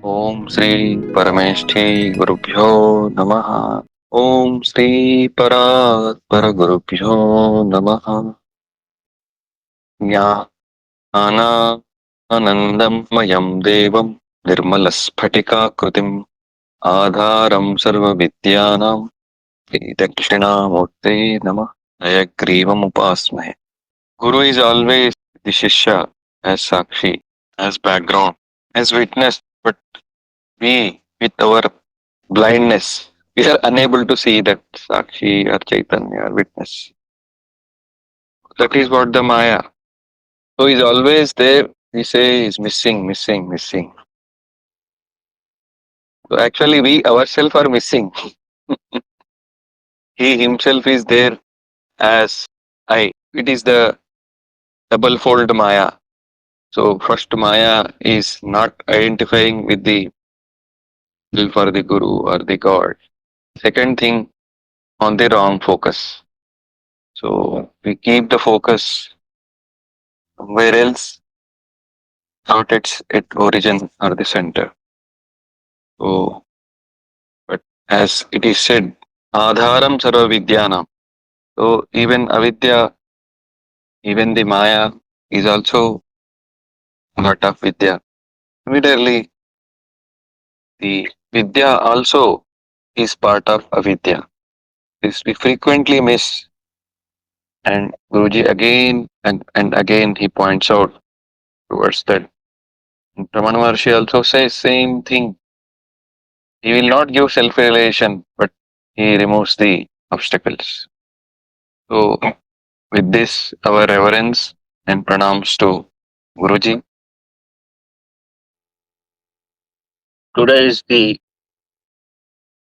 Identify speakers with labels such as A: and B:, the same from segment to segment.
A: ओम श्री परमेष्ठी गुरुभ्यो नमः। ओम श्री परात्पर गुरुभ्यो नमः। ज्ञानानन्दमयं देवं निर्मलस्फटिकाकृतिम् आधारं सर्वविद्यानां श्रीदक्षिणामूर्ते नमः। हयग्रीवमुपास्महे. Guru is always the Shishya as Sakshi, as background, as witness, but we, with our blindness, we are unable to see that Sakshi or Chaitanya or witness. That is what the Maya. So is always there. We say is missing, missing, missing. So actually, we ourselves are missing. He himself is there as I. It is the double fold Maya. So first Maya is not identifying with the self or the Guru or the God. Second thing, on the wrong focus. So we keep the focus somewhere else, not at origin or the center. So, but as it is said, Adharam Sarva Vidyanam. So even avidya, even the Maya is also part of Vidya. Similarly, the Vidya also is part of avidya. This we frequently miss, and Guruji again and again he points out towards that. Ramana Maharshi also says same thing. He will not give self-realization, but he removes the obstacles. So with this, our reverence and pranams to Guruji.
B: Today is the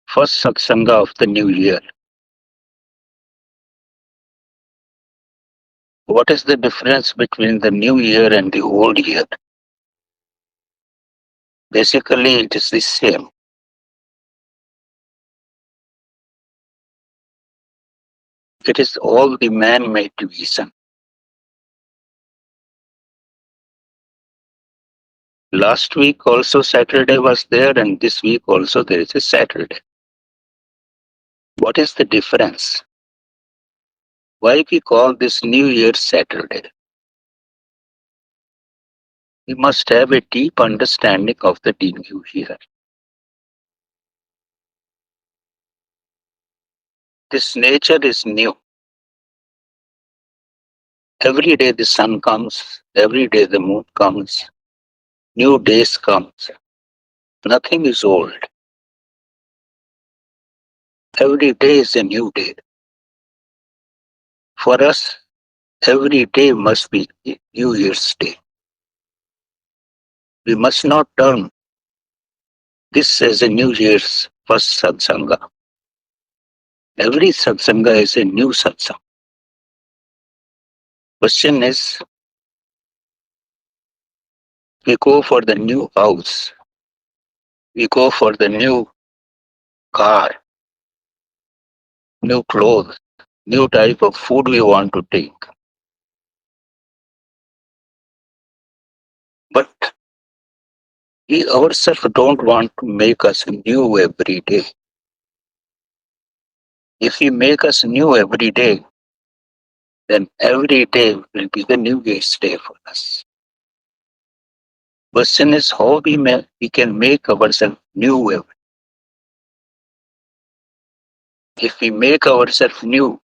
B: first satsanga of the new year. What is the difference between the new year and the old year? Basically, it is the same. It is all the man-made reason. Last week also Saturday was there, and this week also there is a Saturday. What is the difference? Why we call this New Year Saturday? We must have a deep understanding of the new year. This nature is new. Every day the sun comes, every day the moon comes, new days comes. Nothing is old. Every day is a new day. For us, every day must be a New Year's Day. We must not turn this as a New Year's first satsanga. Every satsanga is a new satsanga. Question is, we go for the new house, we go for the new car, new clothes, new type of food we want to take. But we ourselves don't want to make us new every day. If we make us new every day, then every day will be the New Year's Day for us. Question is how we can make ourselves new every day. If we make ourselves new,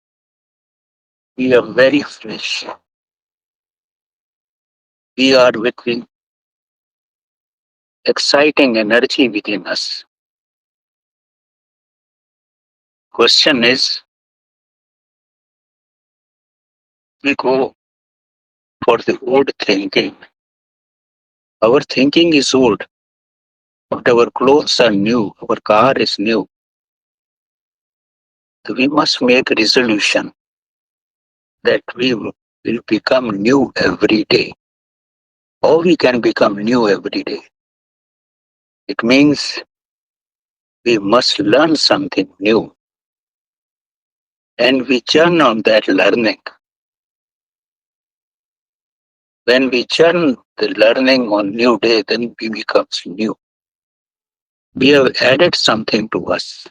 B: we are very fresh. We are with the exciting energy within us. Question is, we go for the old thinking. Our thinking is old, but our clothes are new, our car is new. So we must make a resolution that we will become new every day. How we can become new every day? It means we must learn something new. And we churn on that learning. When we churn the learning on new day, then we becomes new. We have added something to us.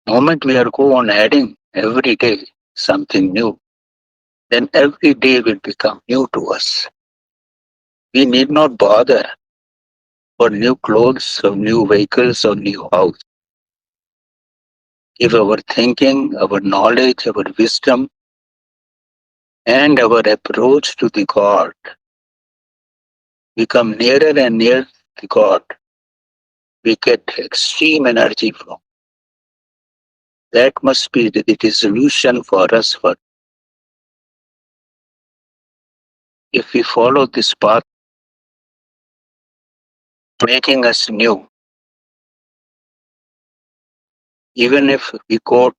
B: The moment we are go on adding every day something new, then every day will become new to us. We need not bother for new clothes or new vehicles or new house. If our thinking, our knowledge, our wisdom, and our approach to the God become nearer and nearer to God, we get extreme energy from. That must be the resolution for us. For if we follow this path, making us new, even if we quote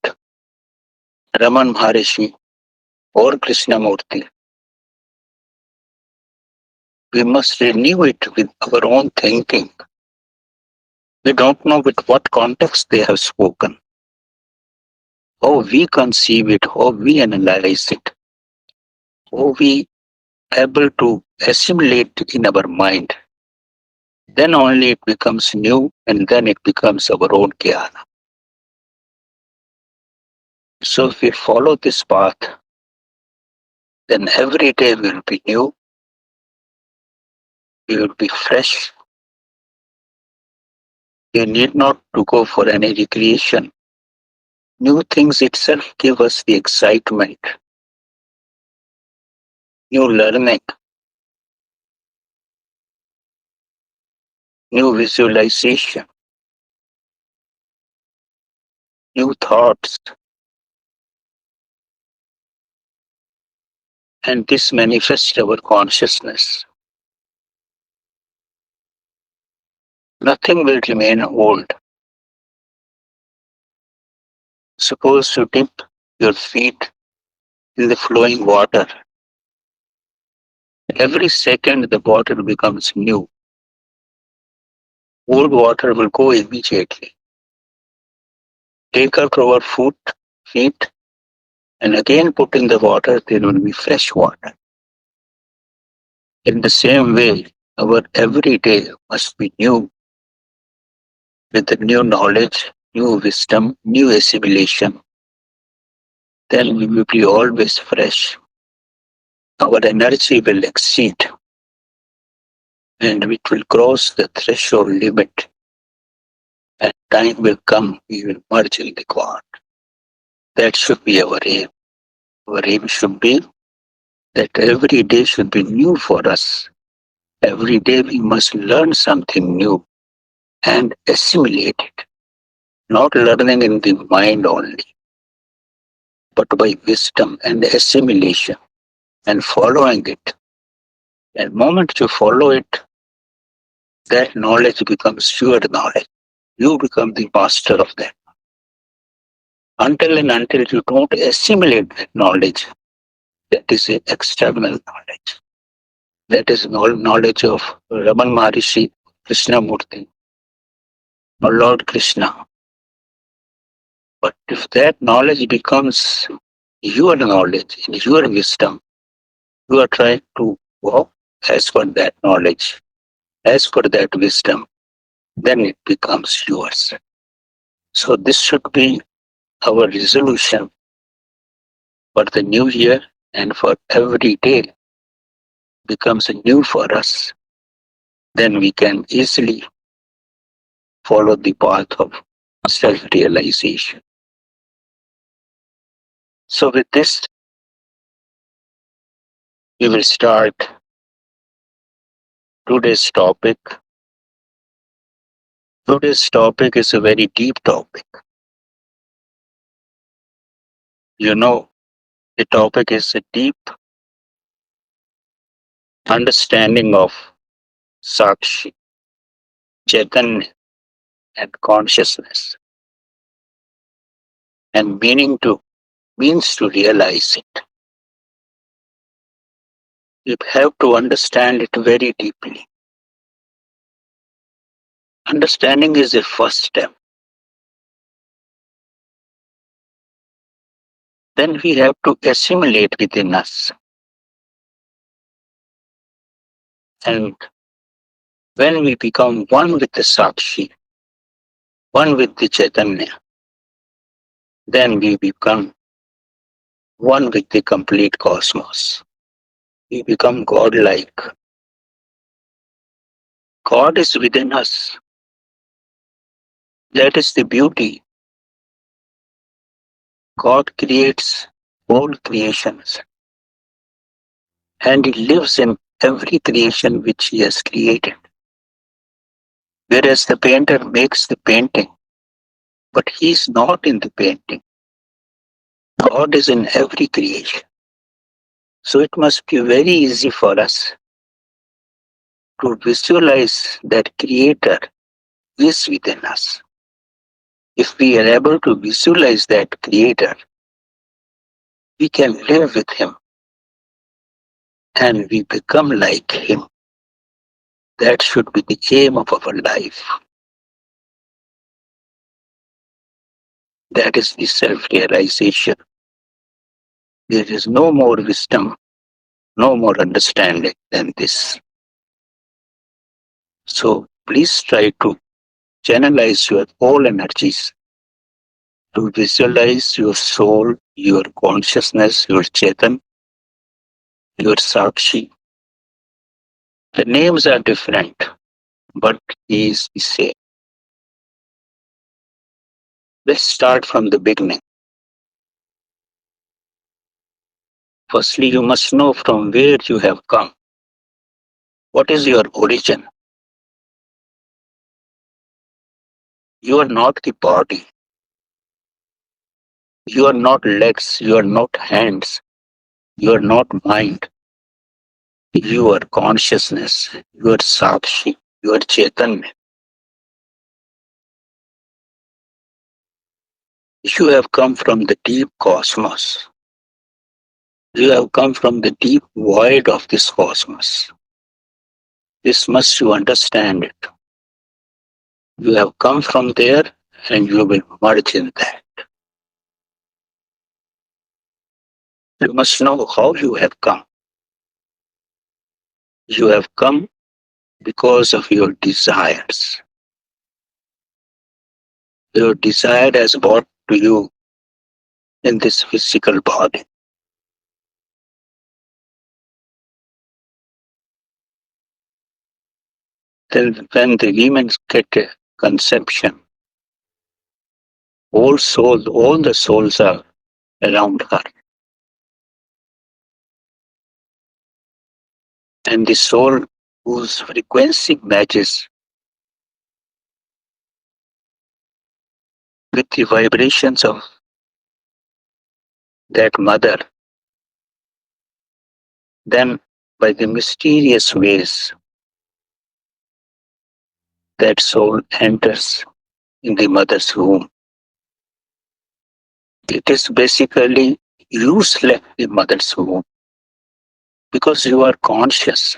B: Raman Maharishi or Krishnamurti, we must renew it with our own thinking. We don't know with what context they have spoken, how we conceive it, how we analyze it, how we able to assimilate in our mind. Then only it becomes new and then it becomes our own jnana. So if we follow this path, then every day will be new, we will be fresh. You need not to go for any recreation. New things itself give us the excitement, new learning, new visualization, new thoughts, and this manifests our consciousness. Nothing will remain old. Suppose you dip your feet in the flowing water. Every second the water becomes new. Old water will go immediately. Take out our feet, and again put in the water, there will be fresh water. In the same way, our every day must be new with the new knowledge, new wisdom, new assimilation. Then we will be always fresh. Our energy will exceed and it will cross the threshold limit. And time will come, we will merge in the God. That should be our aim. Our aim should be that every day should be new for us. Every day we must learn something new and assimilate it. Not learning in the mind only, but by wisdom and assimilation and following it. And the moment you follow it, that knowledge becomes your knowledge. You become the master of that. Until you don't assimilate that knowledge, that is a external knowledge. That is knowledge of Raman Maharishi, Krishnamurti, or Lord Krishna. But if that knowledge becomes your knowledge, your wisdom, you are trying to walk as per that knowledge, as per that wisdom, then it becomes yours. So this should be our resolution for the new year and for every day becomes new for us. Then we can easily follow the path of self-realization. So with this, we will start today's topic. Today's topic is a very deep topic. You know, the topic is a deep understanding of Sakshi, Chaitanya, and consciousness, and means to realize it. You have to understand it very deeply. Understanding is the first step. Then we have to assimilate within us. And When we become one with the Sakshi, one with the Chaitanya, then we become one with the complete cosmos. We become God-like. God is within us. That is the beauty. God creates all creations and He lives in every creation which He has created. Whereas the painter makes the painting, but he is not in the painting. God is in every creation. So it must be very easy for us to visualize that Creator is within us. If we are able to visualize that Creator, we can live with Him and we become like Him. That should be the aim of our life. That is the self-realization. There is no more wisdom, no more understanding than this. So please try to channelize your all energies to visualize your soul, your consciousness, your Chetan, your Sakshi. The names are different, but he is the same. Let's start from the beginning. Firstly, you must know from where you have come. What is your origin? You are not the body. You are not legs. You are not hands. You are not mind. You are consciousness. You are Sakshi. You are Chaitanya. You have come from the deep cosmos. You have come from the deep void of this cosmos. This must you understand it. You have come from there and you will merge in that. You must know how you have come. You have come because of your desires. Your desire has brought to you in this physical body. Then when the women get a conception, all the souls are around her. And the soul whose frequency matches with the vibrations of that mother, then by the mysterious ways that soul enters in the mother's womb. It is basically useless in mother's womb because you are conscious.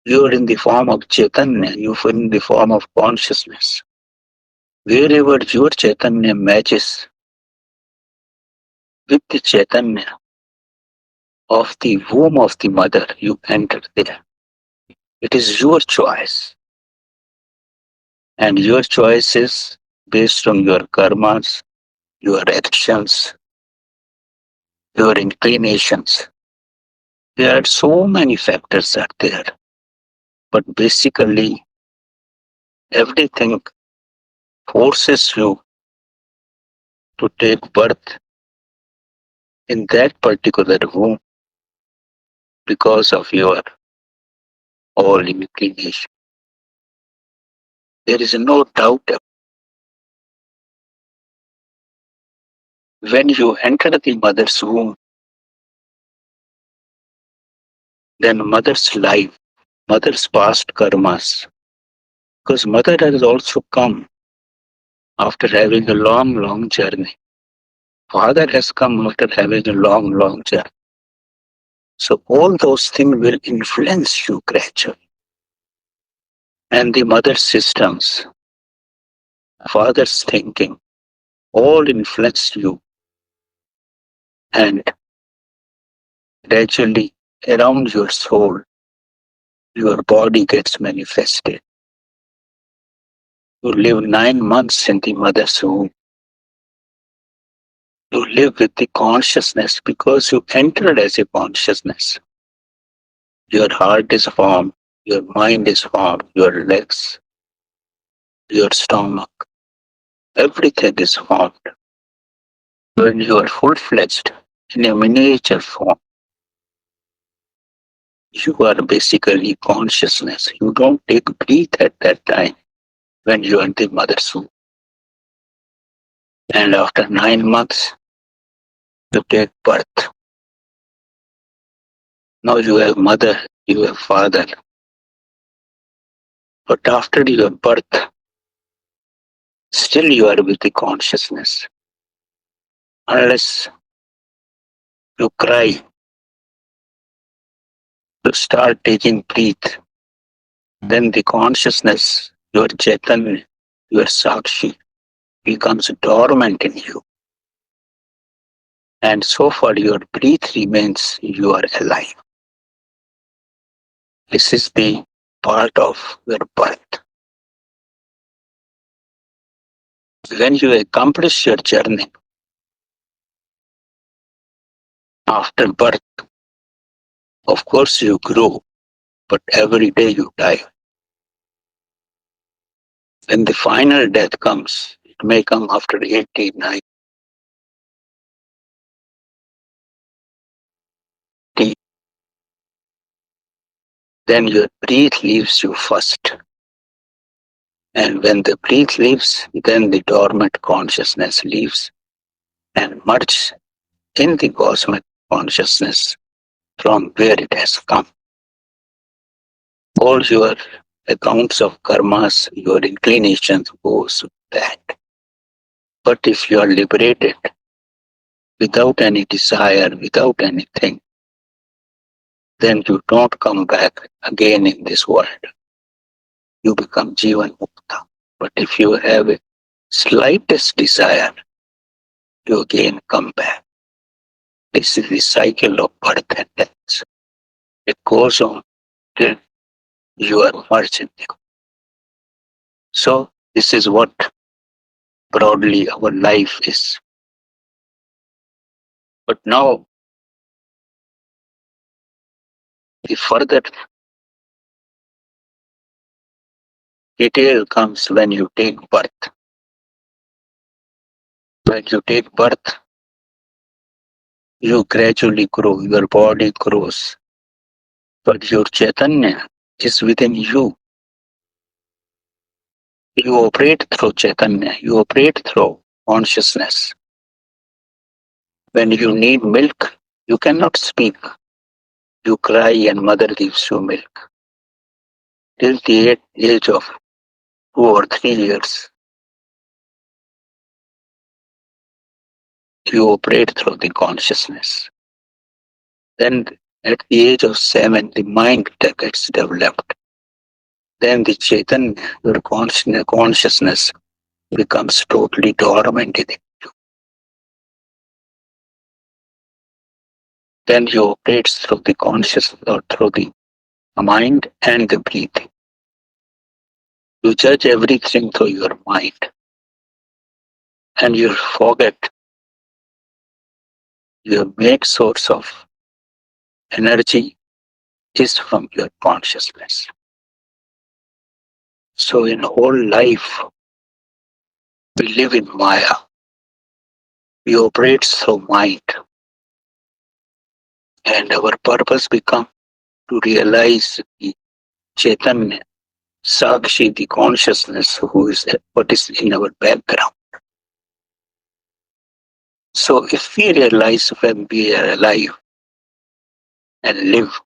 B: You are in the form of Chaitanya, you are in the form of consciousness. Wherever your Chaitanya matches with the Chaitanya of the womb of the mother, you enter there. It is your choice. And your choice is based on your karmas, your actions, your inclinations. There are so many factors are there. But basically, everything forces you to take birth in that particular womb because of your all inclination. There is no doubt that when you enter the mother's womb, then mother's life, mother's past karmas, because mother has also come after having a long, long journey. Father has come after having a long, long journey. So all those things will influence you gradually. And the mother's systems, father's thinking, all influence you. And gradually around your soul, your body gets manifested. You live 9 months in the mother's womb. You live with the consciousness because you entered as a consciousness. Your heart is formed, your mind is formed, your legs, your stomach, everything is formed. When you are full-fledged in a miniature form, you are basically consciousness. You don't take breath at that time when you are in the mother's womb. And after 9 months, you take birth. Now you have mother, you have father. But after your birth, still you are with the consciousness. Unless you cry, you start taking breath, then the consciousness, your Chaitanya, your Sakshi, becomes dormant in you. And so far your breath remains, you are alive. This is the part of your birth. When you accomplish your journey after birth, of course you grow, but every day you die. When the final death comes, it may come after 80, 90, then your breath leaves you first. And when the breath leaves, then the dormant consciousness leaves and merges in the cosmic consciousness from where it has come. All your accounts of karmas, your inclinations goes with that. But if you are liberated without any desire, without anything, then you don't come back again in this world. You become Jivan Mukta. But if you have a slightest desire, you again come back. This is the cycle of birth and death. It goes on till you are merged in it. So this is what broadly our life is. But now the further detail comes when you take birth. When you take birth, you gradually grow, your body grows. But your Chaitanya is within you. You operate through Chaitanya, you operate through consciousness. When you need milk, you cannot speak. You cry and mother gives you milk. Till the age of 2 or 3 years, you operate through the consciousness. Then at the age of 7, the mind gets developed. Then the Chaitanya, your consciousness becomes totally dormant in it. Then you operate through the consciousness or through the mind and the breathing. You judge everything through your mind. And you forget your main source of energy is from your consciousness. So in whole life, we live in Maya. We operate through mind. And our purpose becomes to realize the Chaitanya, Sakshi, the consciousness, who is what is in our background. So if we realize when we are alive and live,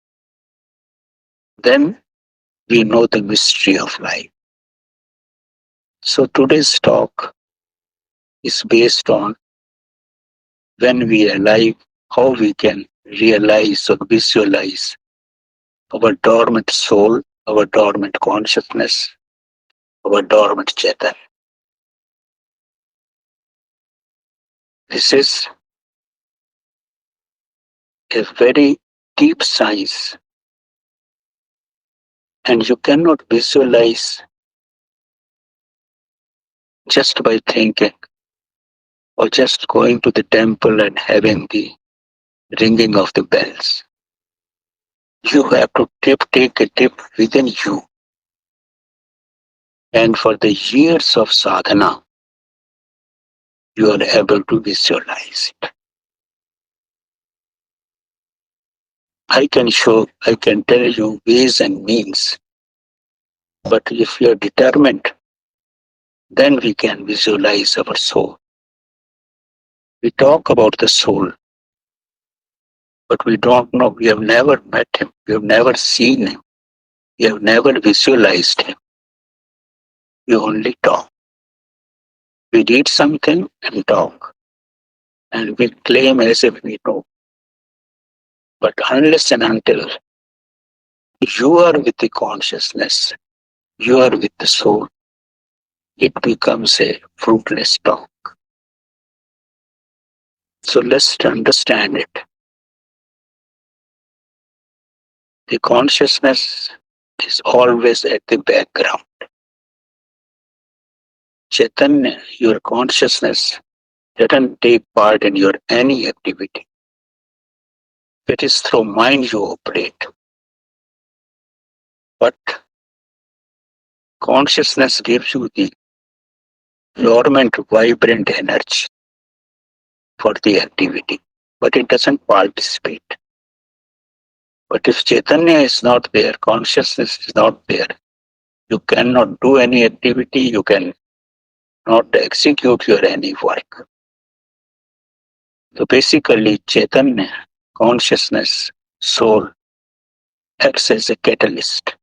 B: then we know the mystery of life. So today's talk is based on when we are alive, how we can realize or visualize our dormant soul, our dormant consciousness, our dormant Chaitanya. This is a very deep science And you cannot visualize just by thinking or just going to the temple and having the ringing of the bells. You have to take a dip within you. And for the years of sadhana, you are able to visualize it. I can tell you ways and means, but if you are determined, then we can visualize our soul. We talk about the soul, but we don't know. We have never met him. We have never seen him. We have never visualized him. We only talk. We read something and talk, and we claim as if we know. But unless and until you are with the consciousness, you are with the soul, it becomes a fruitless talk. So let's understand it. The consciousness is always at the background. Chaitanya, your consciousness doesn't take part in your any activity. It is through mind you operate. But consciousness gives you the dormant, vibrant energy for the activity, but it doesn't participate. But if Chaitanya is not there, consciousness is not there, you cannot do any activity, you can not execute your any work. So basically, Chaitanya, consciousness, soul, acts as a catalyst.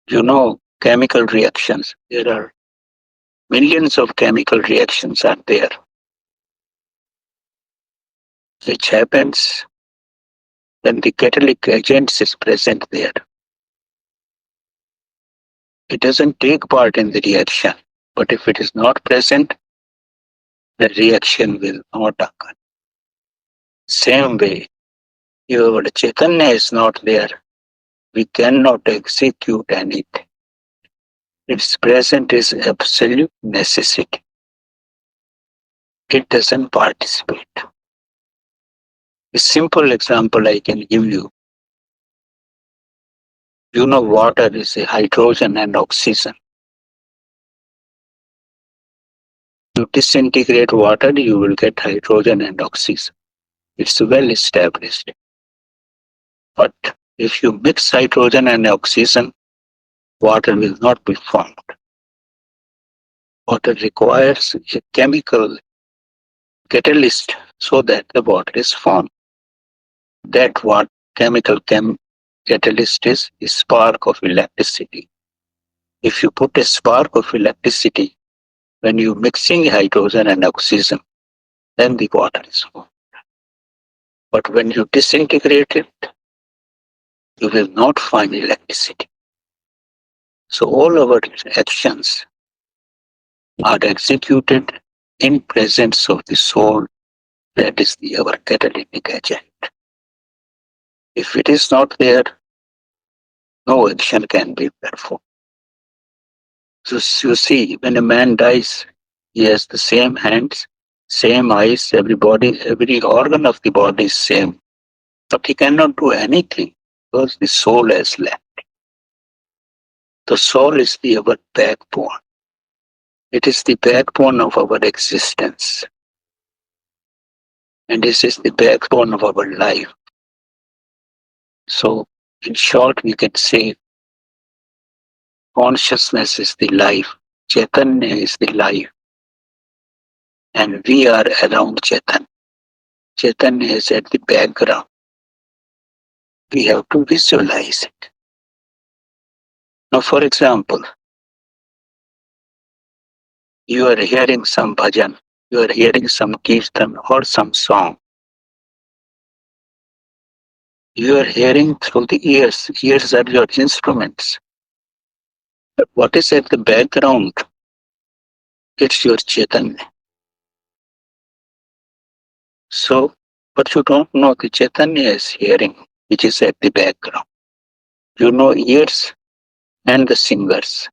B: You know, chemical reactions, there are millions of chemical reactions are there, which happens when the catalytic agent is present there. It doesn't take part in the reaction, but if it is not present, the reaction will not occur. Same way, your Chaitanya is not there, we cannot execute anything. Its presence is absolute necessity. It doesn't participate. A simple example I can give you. You know water is a hydrogen and oxygen. You disintegrate water, you will get hydrogen and oxygen. It's well established. But if you mix hydrogen and oxygen, water will not be formed. Water requires a chemical catalyst so that the water is formed. That what chemical catalyst is a spark of electricity. If you put a spark of electricity when you mixing hydrogen and oxygen, then the water is formed. But when you disintegrate it, you will not find electricity. So all our actions are executed in presence of the soul, that is our catalytic agent. If it is not there, no action can be performed. So you see, when a man dies, he has the same hands, same eyes, every organ of the body is same. But he cannot do anything because the soul has left. The soul is our backbone. It is the backbone of our existence. And this is the backbone of our life. So, in short, we can say consciousness is the life, Chaitanya is the life, and we are around Chaitanya. Chaitanya is at the background. We have to visualize it. Now, for example, you are hearing some bhajan, you are hearing some kirtan or some song. You are hearing through the ears. Ears are your instruments. But what is at the background? It's your Chaitanya. So, but you don't know the Chaitanya is hearing, which is at the background. You know ears and the singers,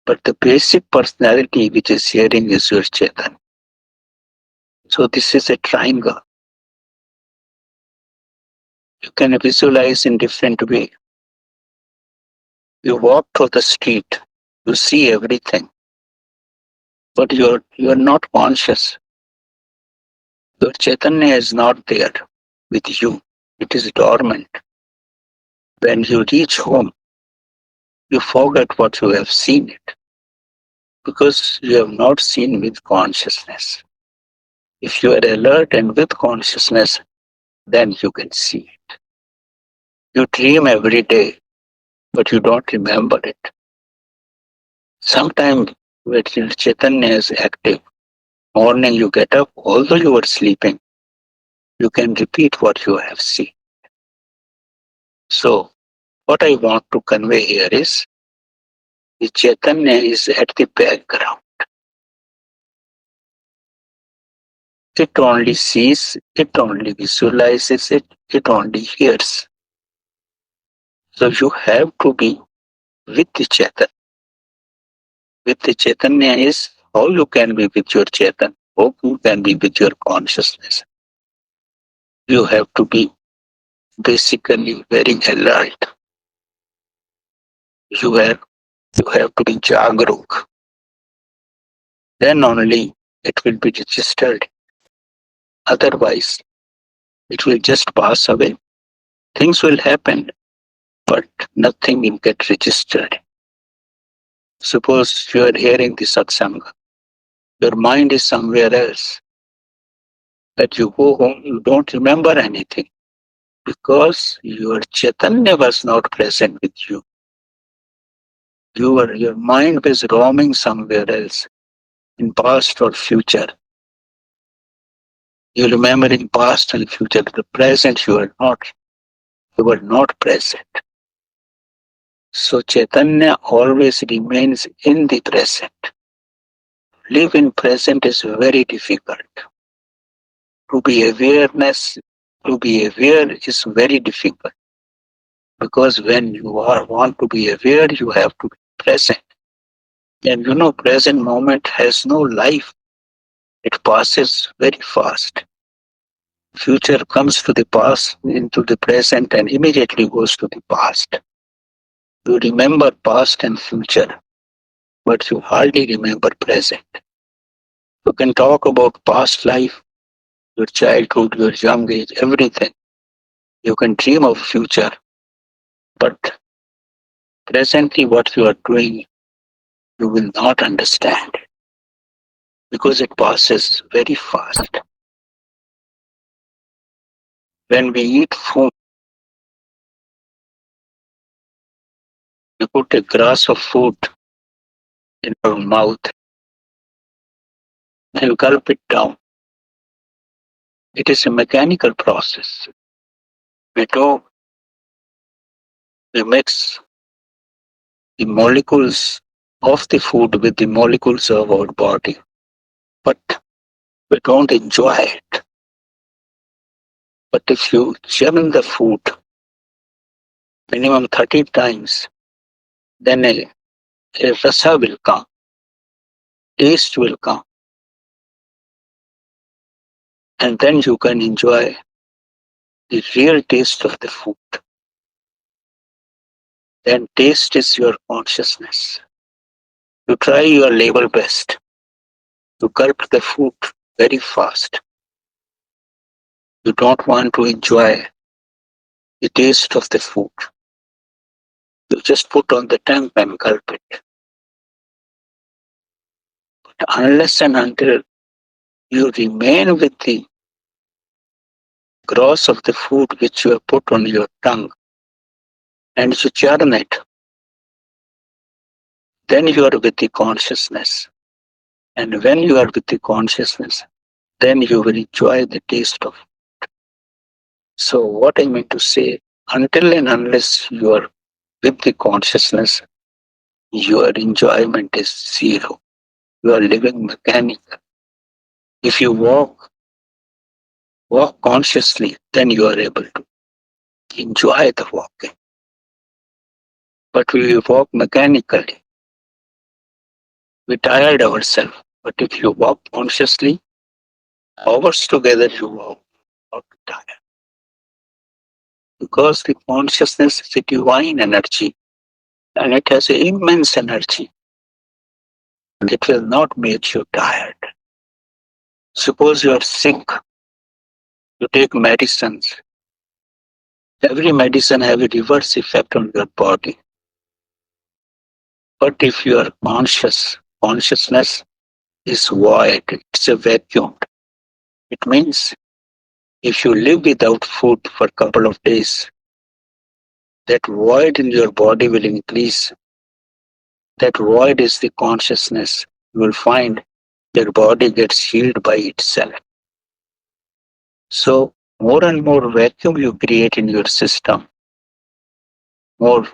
B: but the basic personality which is hearing is your Chaitanya. So this is a triangle. You can visualize in different way. You walk through the street, you see everything, but you're not conscious. Your Chaitanya is not there with you. It is dormant. When you reach home, you forget what you have seen it because you have not seen with consciousness. If you are alert and with consciousness, then you can see it. You dream every day, but you don't remember it. Sometimes when your Chaitanya is active, morning you get up, although you were sleeping, you can repeat what you have seen. So, what I want to convey here is the Chaitanya is at the background. It only sees, it only visualizes it, it only hears. So you have to be with the Chaitanya. With the Chaitanya is how you can be with your Chaitanya, how you can be with your consciousness. You have to be basically very alert. You have to be Jagruk. Then only it will be registered. Otherwise, it will just pass away. Things will happen, but nothing will get registered. Suppose you are hearing the satsanga, your mind is somewhere else. That you go home, you don't remember anything because your Chaitanya was not present with you. Your mind was roaming somewhere else, in past or future. You remember in past and future, the present you were not present. So Chaitanya always remains in the present. Live in present is very difficult. To be awareness, to be aware is very difficult because when you want to be aware, you have to be present. And present moment has no life. It passes very fast. Future comes to the past, into the present, and immediately goes to the past. You remember past and future, but you hardly remember present. You can talk about past life, your childhood, your young age, everything. You can dream of future, but presently what you are doing, you will not understand because it passes very fast. When we eat food, we put a grass of food in our mouth and gulp it down. It is a mechanical process. We do, we mix the molecules of the food with the molecules of our body, but we don't enjoy it. But if you churn the food minimum 30 times, then a rasa will come, taste will come, and then you can enjoy the real taste of the food. Then taste is your consciousness. You try your level best. You gulp the food very fast. You don't want to enjoy the taste of the food. You just put on the tongue and gulp it. But unless and until you remain with the gross of the food which you have put on your tongue and you churn it, then you are with the consciousness. And when you are with the consciousness, then you will enjoy the taste of it. So what I mean to say, until and unless you are with the consciousness, your enjoyment is zero. You are living mechanical. If you walk consciously, then you are able to. enjoy the walking. But we walk mechanically. We tired ourselves. But if you walk consciously, hours together you walk, not tired. Because the consciousness is a divine energy and it has immense energy. It will not make you tired. Suppose you are sick, you take medicines. Every medicine has a reverse effect on your body. But if you are conscious, consciousness is void, it's a vacuum. It means if you live without food for a couple of days, that void in your body will increase. That void is the consciousness. You will find your body gets healed by itself. So, more and more vacuum you create in your system, more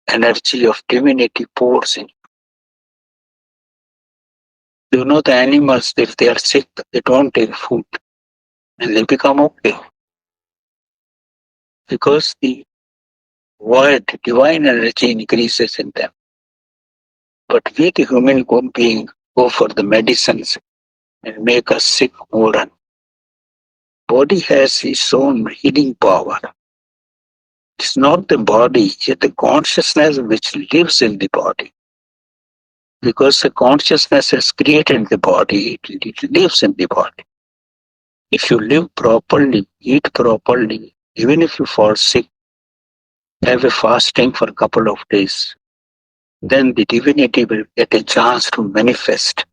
B: energy of divinity pours in. You know, the animals, if they are sick, they don't take food and they become okay because the void, divine energy increases in them. But we, the human being, go for the medicines and make us sick more. And body has its own healing power. It's not the body, it's the consciousness which lives in the body. Because the consciousness has created the body, it lives in the body. If you live properly, eat properly, even if you fall sick, have a fasting for a couple of days, then the divinity will get a chance to manifest.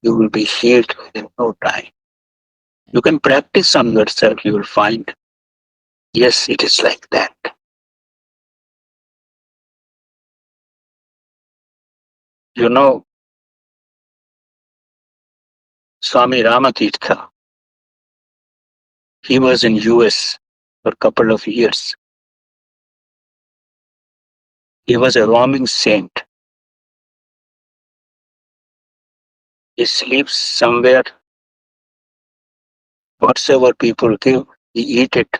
B: You will be healed within no time. You can practice on yourself, you will find, yes, it is like that. You know, Swami Ramatirtha, he was in US for a couple of years. He was a roaming saint. He sleeps somewhere, whatsoever people give, he eat it.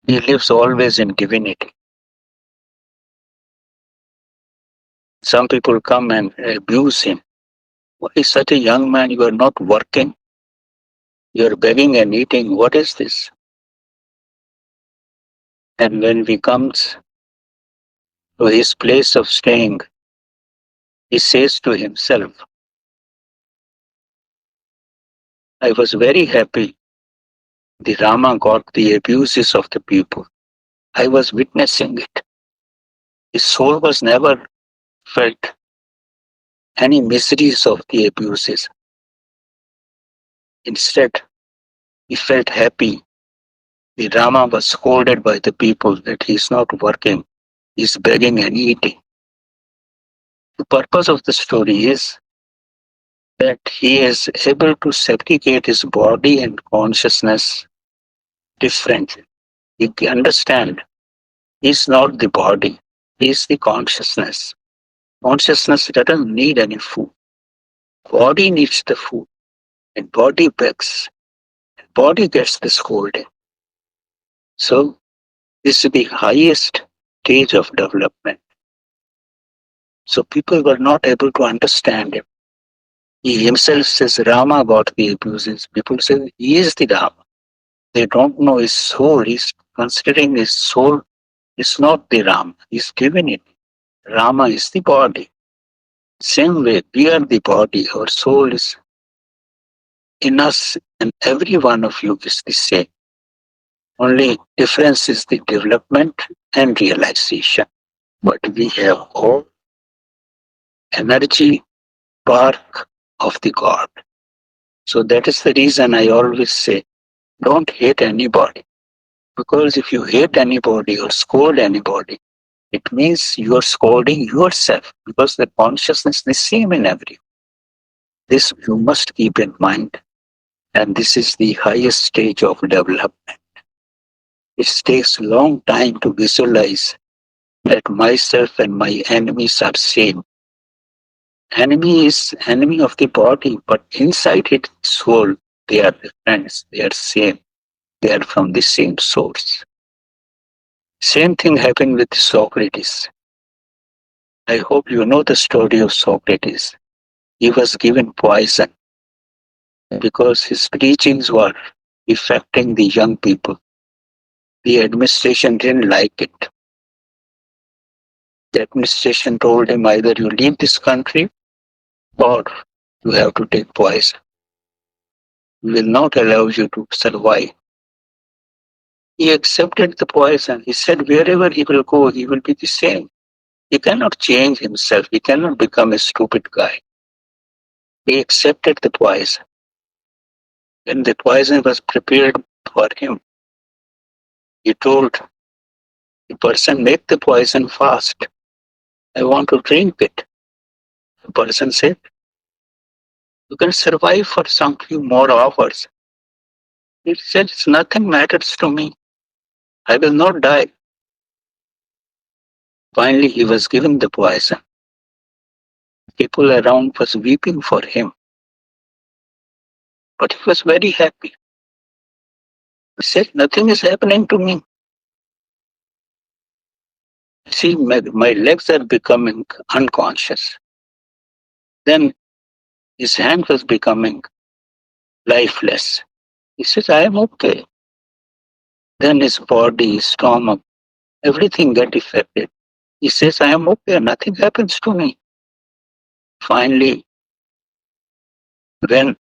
B: He lives always in divinity. Some people come and abuse him. Why is such a young man, you are not working? You are begging and eating. What is this? And when he comes to his place of staying, he says to himself, I was very happy the Rama got the abuses of the people. I was witnessing it. His soul was never felt any miseries of the abuses. Instead, he felt happy. The Rama was scolded by the people that he is not working, he is begging and eating. The purpose of the story is that he is able to segregate his body and consciousness differently. He can understand he is not the body, he is the consciousness. Consciousness doesn't need any food. Body needs the food and body begs. Body gets the scolding. So this is the highest stage of development. So people were not able to understand him. He himself says Rama got the abuses. People say he is the Rama. They don't know his soul. He's considering his soul is not the Rama. He's divinity. Rama is the body. Same way, we are the body. Our soul is in us, and every one of you is the same. Only difference is the development and realization. But we have all energy spark of the God. So that is the reason I always say, don't hate anybody. Because if you hate anybody or scold anybody, it means you are scolding yourself because the consciousness is the same in everyone. This you must keep in mind. And this is the highest stage of development. It takes a long time to visualize that myself and my enemies are same. Enemy is enemy of the body, but inside its soul, they are friends, they are same. they are from the same source. Same thing happened with Socrates. I hope you know the story of Socrates. He was given poison because his teachings were affecting the young people. The administration didn't like it. The administration told him either you leave this country or you have to take poison. We will not allow you to survive. He accepted the poison. He said wherever he will go, he will be the same. He cannot change himself. He cannot become a stupid guy. He accepted the poison. When the poison was prepared for him, he told the person, make the poison fast. I want to drink it. The person said, you can survive for some few more hours. He said, it's nothing matters to me. I will not die. Finally, he was given the poison. People around was weeping for him, but he was very happy. He said, nothing is happening to me. See, my legs are becoming unconscious. Then his hand was becoming lifeless. He says, I am okay. Then his body, his stomach, everything got affected. He says, I am okay, nothing happens to me. Finally, when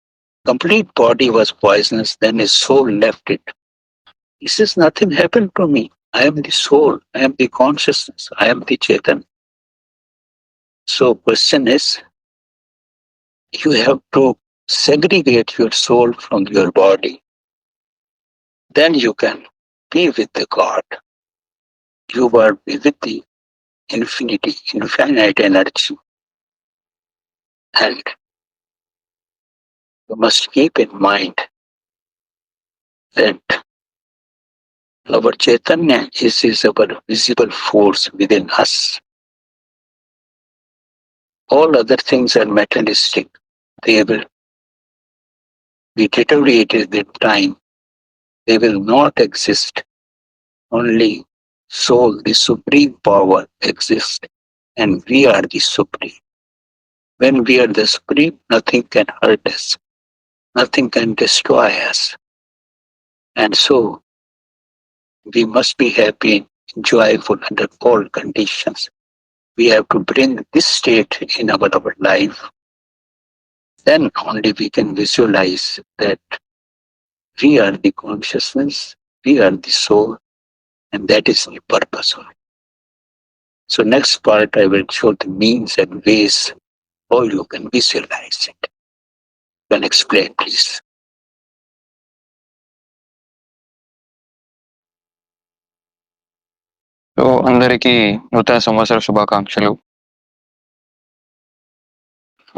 B: complete body was poisonous, then his soul left it. He says, nothing happened to me. I am the soul, I am the consciousness, I am the Chaitanya. So question is, you have to segregate your soul from your body. Then you can be with the God. You are with the infinity, infinite energy. And you must keep in mind that our Chaitanya is our visible force within us. All other things are materialistic. They will be deteriorated in time. They will not exist. Only soul, the supreme power, exists. And we are the supreme. When we are the supreme, nothing can hurt us. Nothing can destroy us. And so, we must be happy and joyful under all conditions. We have to bring this state in our life. Then only we can visualize that we are the consciousness, we are the soul, and that is the purpose of it. So next part I will show the means and ways how you can visualize it. You can explain, please.
A: So అందరికీ నూతన సంవత్సర శుభాకాంక్షలు.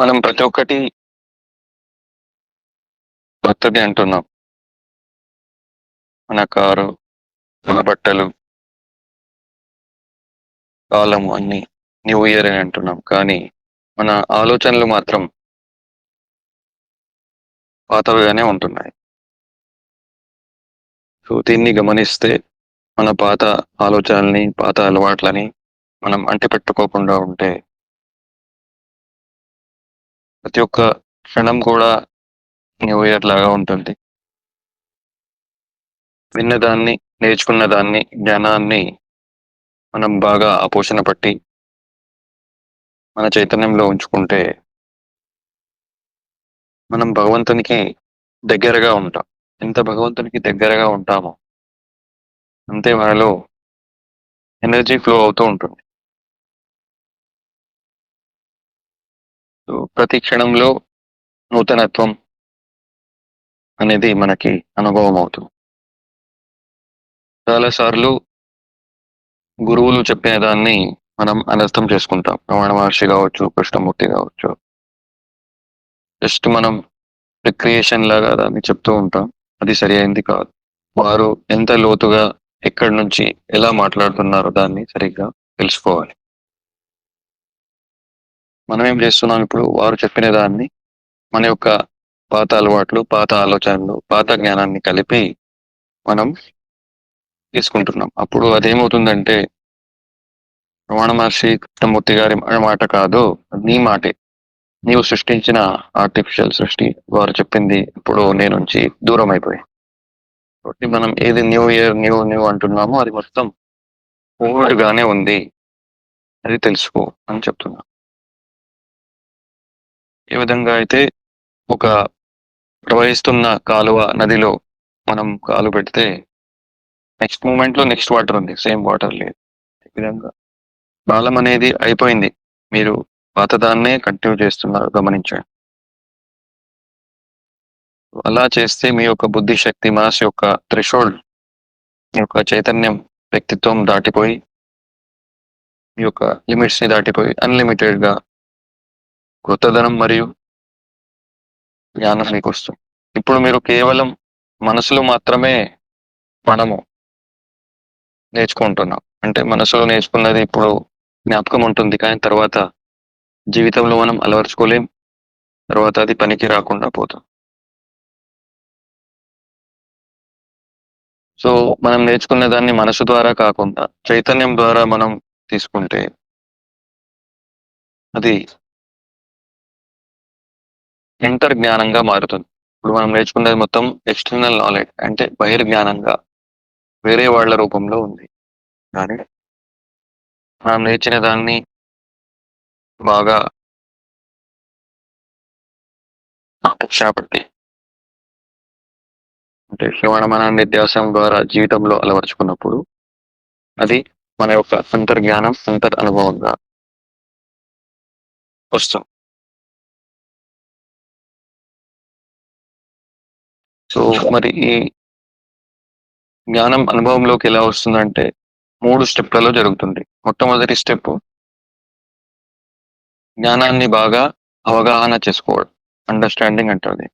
A: మనం ప్రతి ఒక్కటి కొత్తది అంటున్నాం. మన కారు, మన బట్టలు, కాలము అన్ని న్యూ ఇయర్ అని అంటున్నాం. కానీ మన ఆలోచనలు మాత్రం పాతవిగానే ఉంటున్నాయి. సో దీన్ని గమనిస్తే మన పాత ఆలోచనల్ని, పాత అలవాట్లని మనం అంటిపెట్టుకోకుండా ఉంటే ప్రతి ఒక్క క్షణం కూడా న్యూ ఇయర్ లాగా ఉంటుంది. విన్నదాన్ని, నేర్చుకున్న దాన్ని, జ్ఞానాన్ని మనం బాగా ఆపోషణ పట్టి మన చైతన్యంలో ఉంచుకుంటే మనం భగవంతునికి దగ్గరగా ఉంటాం. ఎంత భగవంతునికి దగ్గరగా ఉంటామో అంతే మనలో ఎనర్జీ ఫ్లో అవుతూ ఉంటుంది. సో ప్రతి క్షణంలో నూతనత్వం అనేది మనకి అనుభవం అవుతుంది. చాలాసార్లు గురువులు చెప్పిన దాన్ని మనం అనర్థం చేసుకుంటాం. రమణ మహర్షి కావచ్చు, కృష్ణమూర్తి కావచ్చు, జస్ట్ మనం రిక్రియేషన్ లాగా దాన్ని చెప్తూ ఉంటాం. అది సరి అయింది కాదు. వారు ఎంత లోతుగా ఎక్కడి నుంచి ఎలా మాట్లాడుతున్నారో దాన్ని సరిగ్గా తెలుసుకోవాలి. మనం ఏం చేస్తున్నాం ఇప్పుడు? వారు చెప్పిన దాన్ని మన యొక్క పాత అలవాట్లు, పాత ఆలోచనలు, పాత జ్ఞానాన్ని కలిపి మనం తీసుకుంటున్నాం. అప్పుడు అదేమవుతుందంటే రమణ మహర్షి కృష్ణమూర్తి గారి మాట కాదు, నీ మాటే. నీవు సృష్టించిన ఆర్టిఫిషియల్ సృష్టి వారు చెప్పింది ఇప్పుడు నీ నుంచి దూరం అయిపోయింది. కాబట్టి మనం ఏది న్యూ ఇయర్ న్యూ న్యూ అంటున్నామో అది మొత్తం ఓల్డ్ గానే ఉంది, అది తెలుసుకో అని చెప్తున్నా. ఏ విధంగా అయితే ఒక ప్రవహిస్తున్న కాలువ నదిలో మనం కాలు పెడితే నెక్స్ట్ మూమెంట్ లో నెక్స్ట్ వాటర్ ఉంది, సేమ్ వాటర్ లేదు. ఈ విధంగా కాలం అనేది అయిపోయింది, మీరు పాతదాన్నే కంటిన్యూ చేస్తున్నారు గమనించండి. అలా చేస్తే మీ యొక్క బుద్ధి శక్తి మనసు యొక్క థ్రెషోల్డ్, మీ యొక్క చైతన్యం వ్యక్తిత్వం దాటిపోయి మీ యొక్క లిమిట్స్ ని దాటిపోయి అన్లిమిటెడ్ గా కొత్తదనం మరియు జ్ఞానం మీకు వస్తుంది. ఇప్పుడు మీరు కేవలం మనసులో మాత్రమే మనము నేర్చుకుంటున్నాం. అంటే మనసులో నేర్చుకున్నది ఇప్పుడు జ్ఞాపకం ఉంటుంది, కానీ తర్వాత జీవితంలో మనం అలవర్చుకోలేం, తర్వాత అది పనికి రాకుండా పోతాం. సో మనం నేర్చుకున్న దాన్ని మనసు ద్వారా కాకుండా చైతన్యం ద్వారా మనం తీసుకుంటే అది ఇంటర్ జ్ఞానంగా మారుతుంది. ఇప్పుడు మనం నేర్చుకున్నది మొత్తం ఎక్స్టర్నల్ నాలెడ్జ్, అంటే బహిర్జ్ఞానంగా వేరే వాళ్ళ రూపంలో ఉంది. కానీ మనం నేర్చిన దాన్ని బాగా క్షణపట్టి అంటే శ్రవణ మన నిత్యాసం ద్వారా జీవితంలో అలవరుచుకున్నప్పుడు అది మన యొక్క అంతర్జ్ఞానం అంతర్ అనుభవంగా వస్తుంది. సో మరి ఈ జ్ఞానం అనుభవంలోకి ఎలా వస్తుందంటే 3 స్టెప్లలో జరుగుతుంది. మొట్టమొదటి స్టెప్ జ్ఞానాన్ని బాగా అవగాహన చేసుకోవడం, అండర్స్టాండింగ్ అంటారు.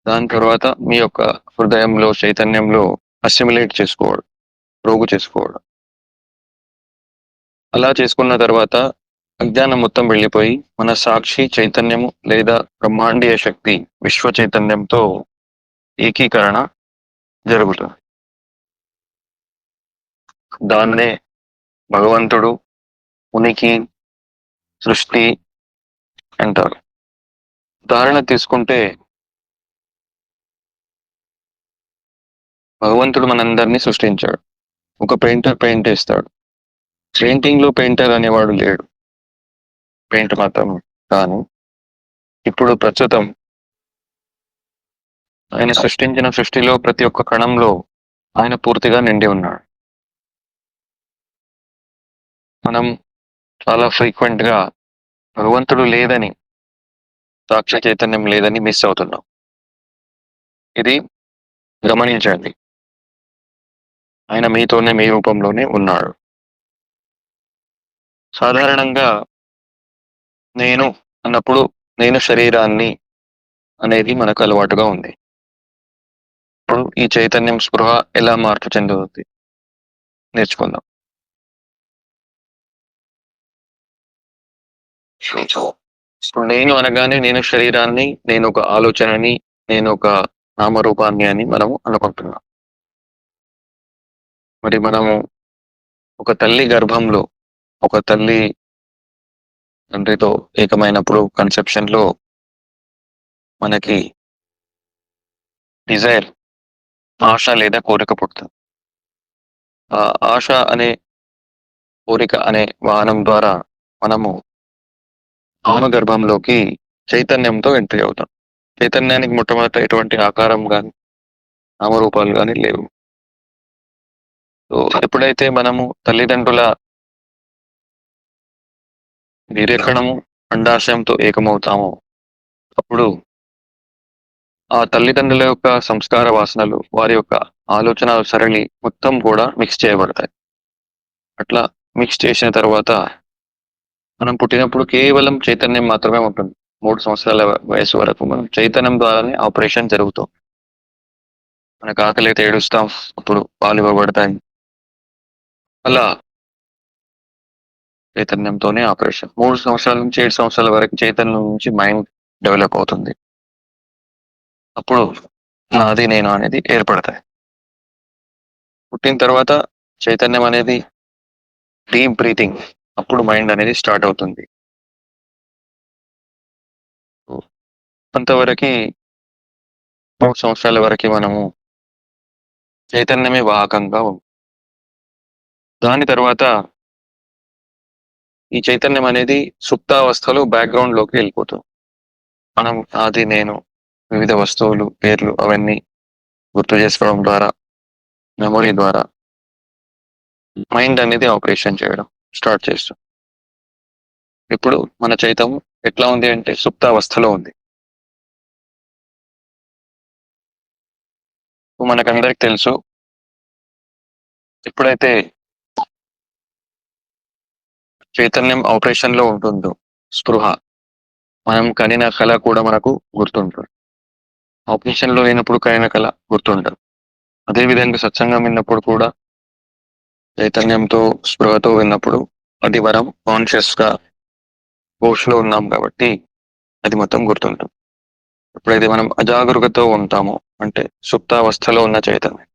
A: దాని తర్వాత మీ యొక్క హృదయంలో చైతన్యంలో అసిమిలేట్ చేసుకోవడం, ప్రోగు చేసుకోవడం. అలా చేసుకున్న తర్వాత అజ్ఞానం మొత్తం వెళ్ళిపోయి మన సాక్షి చైతన్యము లేదా బ్రహ్మాండీయ శక్తి విశ్వ చైతన్యంతో ఏకీకరణ జరుగుతుంది. దాన్నే భగవంతుడు, ఉనికి, సృష్టి అంటారు. ఉదాహరణ తీసుకుంటే భగవంతుడు మనందరినీ సృష్టించాడు. ఒక పెయింటర్ పెయింట్ వేస్తాడు, పెయింటింగ్ లో పెయింటర్ అనేవాడు లేడు, పెయింట్ మాత్రం. కానీ ఇప్పుడు ప్రస్తుతం ఆయన సృష్టించిన సృష్టిలో ప్రతి ఒక్క కణంలో ఆయన పూర్తిగా నిండి ఉన్నాడు. మనం చాలా ఫ్రీక్వెంట్ గా భగవంతుడు లేదని, సాక్షి చైతన్యం లేదని మిస్ అవుతున్నాం. ఇది గమనించండి. ఆయన మీతోనే మీ రూపంలోనే ఉన్నాడు. సాధారణంగా నేను అన్నప్పుడు నేను శరీరాన్ని అనేది మనకు అలవాటుగా ఉంది. ఇప్పుడు ఈ చైతన్యం స్పృహ ఎలా మార్పు చెందుతుంది నేర్చుకుందాం. ఇప్పుడు నేను అనగానే నేను శరీరాన్ని, నేను ఒక ఆలోచనని, నేను ఒక నామరూపాన్ని అని మనము అనుకుంటున్నాం. మరి మనము ఒక తల్లి గర్భంలో ఒక తల్లి తండ్రితో ఏకమైనప్పుడు కన్సెప్షన్ లో మనకి డిజైర్, ఆశ లేదా కోరిక పుడుతుంది. ఆ ఆశ అనే కోరిక అనే వాహనం ద్వారా మనము ఆమె గర్భంలోకి చైతన్యంతో ఎంట్రీ అవుతాం. చైతన్యానికి మొట్టమొదట ఎటువంటి ఆకారం కానీ నామరూపాలు కానీ లేవు. సో ఎప్పుడైతే మనము తల్లిదండ్రుల వీర్యకణము అండాశయంతో ఏకమవుతామో అప్పుడు ఆ తల్లిదండ్రుల యొక్క సంస్కార వాసనలు, వారి యొక్క ఆలోచన సరళి మొత్తం కూడా మిక్స్ చేయబడతాయి. అట్లా మిక్స్ చేసిన తర్వాత మనం పుట్టినప్పుడు కేవలం చైతన్యం మాత్రమే ఉంటుంది. 3 సంవత్సరాల వయసు వరకు మనం చైతన్యం ద్వారానే ఆపరేషన్ జరుగుతాం. మనకు ఆకలి అయితే ఏడుస్తాం, అప్పుడు పాలు ఇవ్వబడతాయి. అలా చైతన్యంతోనే ఆపరేషన్. 3 సంవత్సరాల నుంచి 7 సంవత్సరాల వరకు చైతన్యం నుంచి మైండ్ డెవలప్ అవుతుంది. అప్పుడు నాది నేను అనేది ఏర్పడతాయి. పుట్టిన తర్వాత చైతన్యం అనేది డీప్ బ్రీతింగ్, అప్పుడు మైండ్ అనేది స్టార్ట్ అవుతుంది. అంతవరకు 3 సంవత్సరాల వరకు మనము చైతన్యమే వాహకంగా ఉంది. దాని తర్వాత ఈ చైతన్యం అనేది సుప్తావస్థలో బ్యాక్గ్రౌండ్ లోకి వెళ్ళిపోతుంది. మనం అది నేను వివిధ వస్తువులు పేర్లు అవన్నీ గుర్తు చేసుకోవడం ద్వారా, మెమొరీ ద్వారా మైండ్ అనేది ఆపరేషన్ చేయడం స్టార్ట్ చేస్తుంది. ఇప్పుడు మన చైతం ఎట్లా ఉంది అంటే సుప్తావస్థలో ఉంది. మనకందరికి తెలుసు, ఎప్పుడైతే చైతన్యం ఆపరేషన్ లో ఉంటుందో స్పృహ, మనం కనిన కళ కూడా మనకు గుర్తుంటుంది. ఆపరేషన్ లో లేనప్పుడు కనిన కళ గుర్తుండదు. అదేవిధంగా సత్సంగం విన్నప్పుడు కూడా చైతన్యంతో స్పృహతో విన్నప్పుడు అది వరం కాన్షియస్ గా హోష్ లో ఉన్నాం కాబట్టి అది మొత్తం గుర్తుంటుంది. ఎప్పుడైతే మనం అజాగరూకతో ఉంటామో అంటే సుప్తావస్థలో ఉన్న చైతన్యం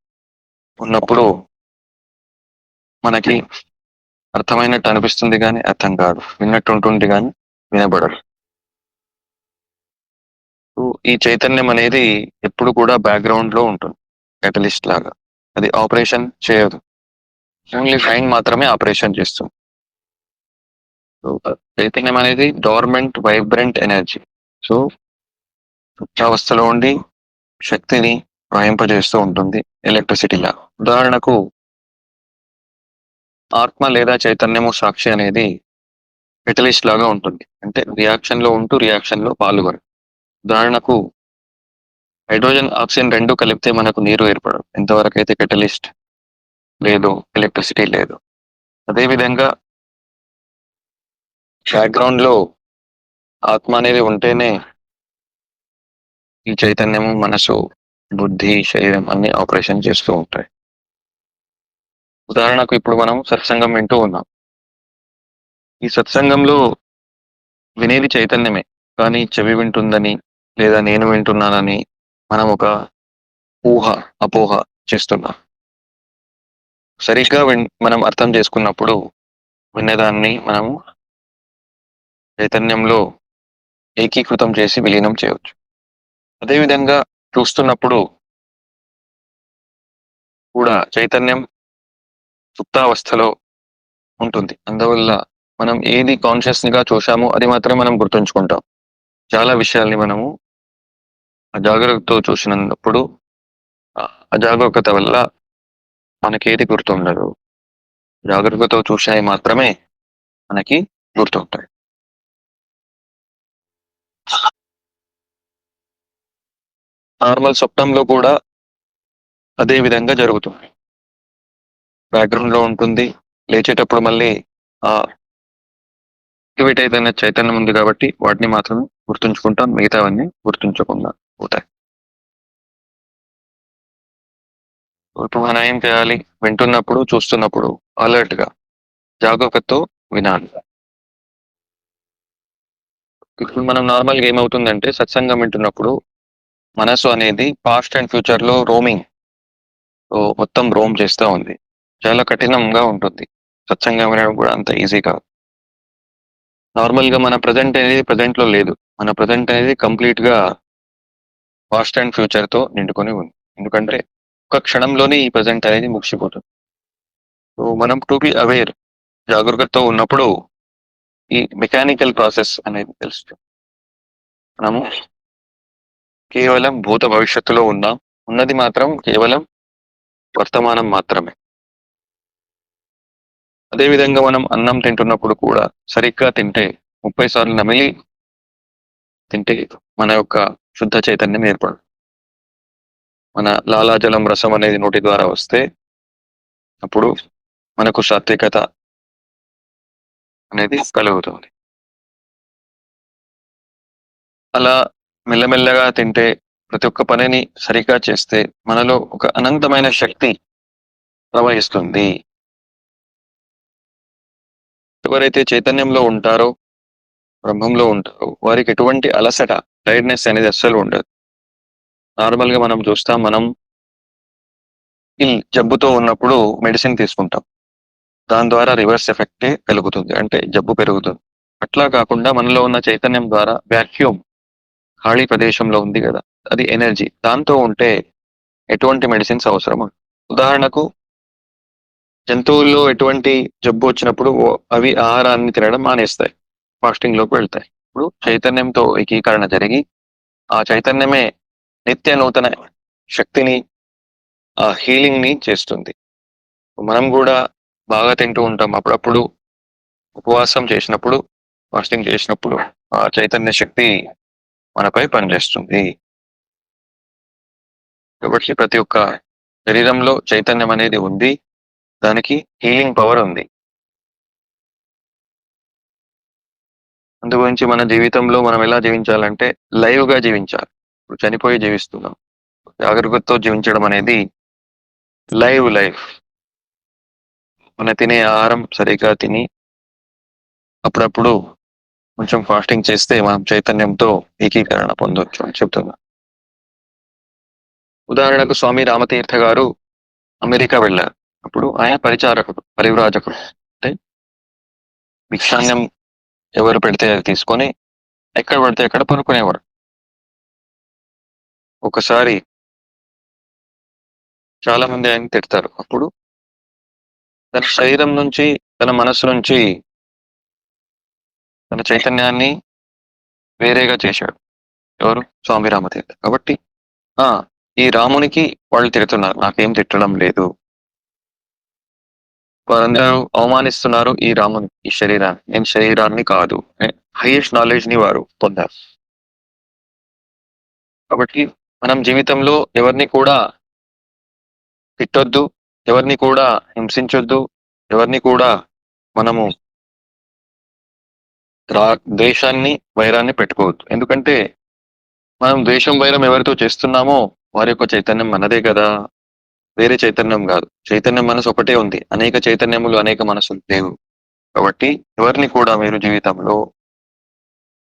A: ఉన్నప్పుడు మనకి అర్థమైనట్టు అనిపిస్తుంది కానీ అర్థం కాదు, విన్నట్టు ఉంటుంది కానీ వినబడదు. ఈ చైతన్యం అనేది ఎప్పుడు కూడా బ్యాక్గ్రౌండ్ లో ఉంటుంది, కెటలిస్ట్ లాగా. అది ఆపరేషన్ చేయదు, ఓన్లీ మైండ్ మాత్రమే ఆపరేషన్ చేస్తుంది. సో చైతన్యం అనేది డోర్మెంట్ వైబ్రెంట్ ఎనర్జీ. సో సుప్తావస్థలో ఉండి శక్తిని ప్రవహింపజేస్తూ ఉంటుంది ఎలక్ట్రిసిటీ లాగా. ఉదాహరణకు ఆత్మ లేదా చైతన్యము సాక్షి అనేది కెటలిస్ట్ లాగా ఉంటుంది, అంటే రియాక్షన్ లో ఉంటూ రియాక్షన్ లో పాల్గొను. ఉదాహరణకు హైడ్రోజన్ ఆక్సిజన్ రెండు కలిపితే మనకు నీరు ఏర్పడదు, ఎంతవరకు అయితే కెటలిస్ట్ లేదు, ఎలక్ట్రిసిటీ లేదు. అదేవిధంగా బ్యాక్గ్రౌండ్ లో ఆత్మ అనేది ఉంటేనే ఈ చైతన్యము మనసు బుద్ధి శరీరం అన్ని ఆపరేషన్ చేస్తూ ఉంటాయి. ఉదాహరణకు ఇప్పుడు మనం సత్సంగం వింటూ ఉన్నాం. ఈ సత్సంగంలో వినేది చైతన్యమే, కానీ చెవి వింటుందని లేదా నేను వింటున్నానని మనం ఒక ఊహ అపోహ చేస్తున్నాం. సరిగ్గా మనం అర్థం చేసుకున్నప్పుడు విన్నదాన్ని మనము చైతన్యంలో ఏకీకృతం చేసి విలీనం చేయవచ్చు. అదేవిధంగా చూస్తున్నప్పుడు కూడా చైతన్యం సుప్తావస్థలో ఉంటుంది. అందువల్ల మనం ఏది కాన్షియస్ గా చూసామో అది మాత్రమే మనం గుర్తుంచుకుంటాం. చాలా విషయాల్ని మనము అజాగ్రత్తతో చూసినప్పుడు అజాగరూకత వల్ల మనకేది గుర్తుండదు, జాగ్రత్తతో చూసాయి మాత్రమే మనకి గుర్తుంటాయి. నార్మల్ స్వప్నంలో కూడా అదే విధంగా జరుగుతుంది. బ్యాక్గ్రౌండ్ లో ఉంటుంది, లేచేటప్పుడు మళ్ళీ ఆ యాక్టివేట్ అయిన చైతన్యం ఉంది కాబట్టి వాటిని మాత్రమే గుర్తుంచుకుంటాం, మిగతావన్నీ గుర్తుంచకుండా పోతాయి. ఇప్పుడు మనం ఏం చేయాలి, వింటున్నప్పుడు చూస్తున్నప్పుడు అలర్ట్ గా జాగ్రత్తతో వినాలి. ఇప్పుడు మనం నార్మల్ గా ఏమవుతుందంటే సత్సంగం వింటున్నప్పుడు మనసు అనేది పాస్ట్ అండ్ ఫ్యూచర్ లో రోమింగ్ మొత్తం రోమ్ చేస్తూ ఉంది. చాలా కఠినంగా ఉంటుంది. సత్సంగం వినడం కూడా అంత ఈజీ కాదు. నార్మల్ గా మన ప్రజెంట్ అనేది ప్రజెంట్ లో లేదు, మన ప్రజెంట్ అనేది కంప్లీట్ గా పాస్ట్ అండ్ ఫ్యూచర్ తో నిండుకొని ఉంది. ఎందుకంటే ఒక క్షణంలోనే ఈ ప్రజెంట్ అనేది ముగిసిపోతుంది. సో మనం టు బి అవేర్, జాగరూకతతో ఉన్నప్పుడు ఈ మెకానికల్ ప్రాసెస్ అనేది తెలుస్తుంది. మనము కేవలం భూత భవిష్యత్తులో ఉన్నాం, ఉన్నది మాత్రం కేవలం వర్తమానం మాత్రమే. అదేవిధంగా మనం అన్నం తింటున్నప్పుడు కూడా సరిగ్గా తింటే 30 సార్లు నమిలి తింటే మన యొక్క శుద్ధ చైతన్యం ఏర్పడు. మన లాలాజలం రసం అనేది నోటి ద్వారా వస్తే అప్పుడు మనకు సాత్వికత అనేది కలుగుతుంది. అలా మెల్లమెల్లగా తింటే ప్రతి ఒక్క పనిని సరిగ్గా చేస్తే మనలో ఒక అనంతమైన శక్తి ప్రవహిస్తుంది. ఎవరైతే చైతన్యంలో ఉంటారో బ్రహ్మంలో ఉంటారో వారికి ఎటువంటి అలసట టైర్డ్నెస్ అనేది అస్సలు ఉండదు. నార్మల్ గా మనం చూస్తాం, మనం ఈ జబ్బుతో ఉన్నప్పుడు మెడిసిన్ తీసుకుంటాం, దాని ద్వారా రివర్స్ ఎఫెక్టే కలుగుతుంది, అంటే జబ్బు పెరుగుతుంది. అట్లా కాకుండా మనలో ఉన్న చైతన్యం ద్వారా వాక్యూమ్, ఖాళీ ప్రదేశంలో ఉంది కదా, అది ఎనర్జీ, దాంతో ఉంటే ఎటువంటి మెడిసిన్స్ అవసరం ఉండదు. ఉదాహరణకు జంతువుల్లో ఎటువంటి జబ్బు వచ్చినప్పుడు అవి ఆహారాన్ని తినడం మానేస్తాయి, ఫాస్టింగ్ లోకి వెళ్తాయి. ఇప్పుడు చైతన్యంతో ఏకీకరణ జరిగి ఆ చైతన్యమే నిత్య నూతన శక్తిని, ఆ హీలింగ్ ని చేస్తుంది. మనం కూడా బాగా తింటూ ఉంటాం, అప్పుడప్పుడు ఉపవాసం చేసినప్పుడు, ఫాస్టింగ్ చేసినప్పుడు ఆ చైతన్య శక్తి మనపై పనిచేస్తుంది. కాబట్టి ప్రతి ఒక్క శరీరంలో చైతన్యం అనేది ఉంది, దానికి హీలింగ్ పవర్ ఉంది. అందు గురించి మన జీవితంలో మనం ఎలా జీవించాలంటే లైవ్ గా జీవించాలి. ఇప్పుడు చనిపోయి జీవిస్తున్నాం, జాగ్రత్తతో జీవించడం అనేది లైవ్ లైఫ్. మన తినే ఆహారం సరిగ్గా తిని అప్పుడప్పుడు కొంచెం ఫాస్టింగ్ చేస్తే మనం చైతన్యంతో ఏకీకరణ పొందొచ్చు అని చెప్తున్నా. ఉదాహరణకు స్వామి రామతీర్థ గారు అమెరికా వెళ్ళారు. అప్పుడు ఆయన పరిచారకుడు, పరివ్రాజకుడు, అంటే భిక్షాన్నం ఎవరు పెడితే అది తీసుకొని ఎక్కడ పడితే ఎక్కడ పనుకునేవాడు. ఒకసారి చాలా మంది ఆయన తిడతారు. అప్పుడు తన శరీరం నుంచి, తన మనస్సు నుంచి తన చైతన్యాన్ని వేరేగా చేశాడు. ఎవరు? స్వామి రామతీర్థ. కాబట్టి ఆ ఈ రామునికి వాళ్ళు తిడుతున్నారు, నాకేం తిట్టడం లేదు, వారందరూ అవమానిస్తున్నారు ఈ రాముని, ఈ శరీరాన్ని, నేను శరీరాన్ని కాదు. హైయెస్ట్ నాలెడ్జ్ ని వారు పొందారు. కాబట్టి మనం జీవితంలో ఎవరిని కూడా తిట్టొద్దు, ఎవరిని కూడా హింసించొద్దు, ఎవరిని కూడా మనము ద్వేషాన్ని, వైరాన్ని పెట్టుకోవద్దు. ఎందుకంటే మనం ద్వేషం, వైరం ఎవరితో చేస్తున్నామో వారి యొక్క చైతన్యం మనదే కదా, వేరే చైతన్యం కాదు. చైతన్యం మనసు ఒకటే ఉంది, అనేక చైతన్యములు, అనేక మనసులు లేవు. కాబట్టి ఎవరిని కూడా మీరు జీవితంలో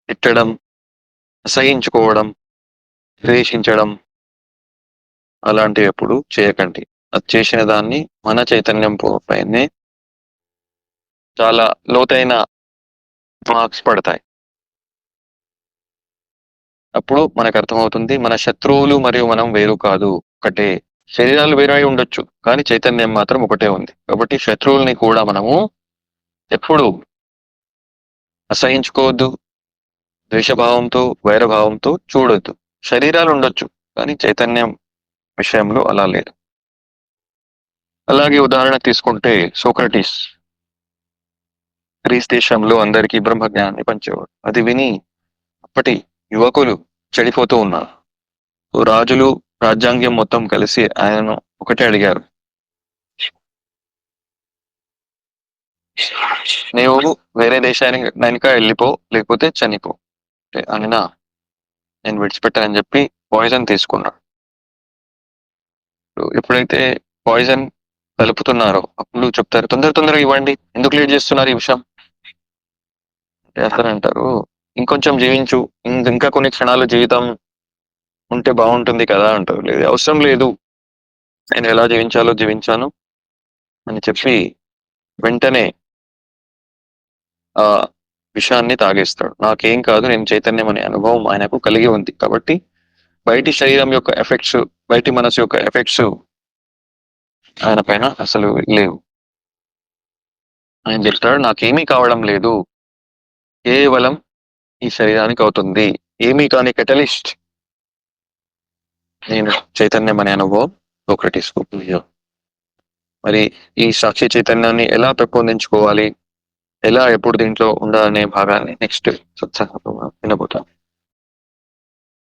A: తిట్టడం, అసహించుకోవడం, ద్వేషించడం అలాంటివి ఎప్పుడు చేయకండి. అది చేసిన దాన్ని మన చైతన్యం పైనే చాలా లోతైన మార్క్స్ పడతాయి. అప్పుడు మనకు అర్థమవుతుంది మన శత్రువులు మరియు మనం వేరు కాదు, ఒకటే. శరీరాలు వేరే ఉండొచ్చు కానీ చైతన్యం మాత్రం ఒకటే ఉంది. కాబట్టి శత్రువుల్ని కూడా మనము ఎప్పుడు అసహించుకోవద్దు, ద్వేషభావంతో, వైరభావంతో చూడొద్దు. శరీరాలు ఉండొచ్చు కానీ చైతన్యం విషయంలో అలా లేదు. అలాగే ఉదాహరణ తీసుకుంటే సోక్రటీస్ గ్రీస్ దేశంలో అందరికీ బ్రహ్మజ్ఞానాన్ని పంచేవాడు. అది విని అప్పటి యువకులు చెడిపోతూ ఉన్నారు. రాజులు, రాజ్యాంగం మొత్తం కలిసి ఆయనను ఒకటే అడిగారు, నీవు వేరే దేశానికి వెళ్ళిపో, లేకపోతే చనిపో. అనినా నేను విడిచిపెట్టానని చెప్పి పాయిజన్ తీసుకున్నాడు. ఎప్పుడైతే పాయిజన్ కలుపుతున్నారో అప్పుడు చెప్తారు, తొందరగా ఇవ్వండి, ఎందుకు లేట్ చేస్తున్నారు ఈ విషయం. అంటారు, ఇంకొంచెం జీవించు, ఇంకా కొన్ని క్షణాలు జీవితం ఉంటే బాగుంటుంది కదా అంటారు. లేదు, అవసరం లేదు, నేను ఎలా జీవించాలో జీవించాను అని చెప్పి వెంటనే ఆ విషయాన్ని తాగేస్తాడు. నాకేం కాదు, నేను చైతన్యం అనే అనుభవం ఆయనకు కలిగి ఉంది. కాబట్టి బయటి శరీరం యొక్క ఎఫెక్ట్స్, బయటి మనసు యొక్క ఎఫెక్ట్స్ ఆయన పైన అసలు లేవు. ఆయన చెప్తాడు, నాకేమీ కావడం లేదు, కేవలం ఈ శరీరానికి అవుతుంది. ఏమీ కాని కెటలిస్ట్ నేను చైతన్యం అనే అనుభవం సోక్రటీస్ కు. మరి ఈ సాక్షి చైతన్యాన్ని ఎలా పెంపొందించుకోవాలి, ఎలా ఎప్పుడు దీంట్లో ఉండాలనే భాగాన్ని నెక్స్ట్ సత్సంగంలో వినబోతాం.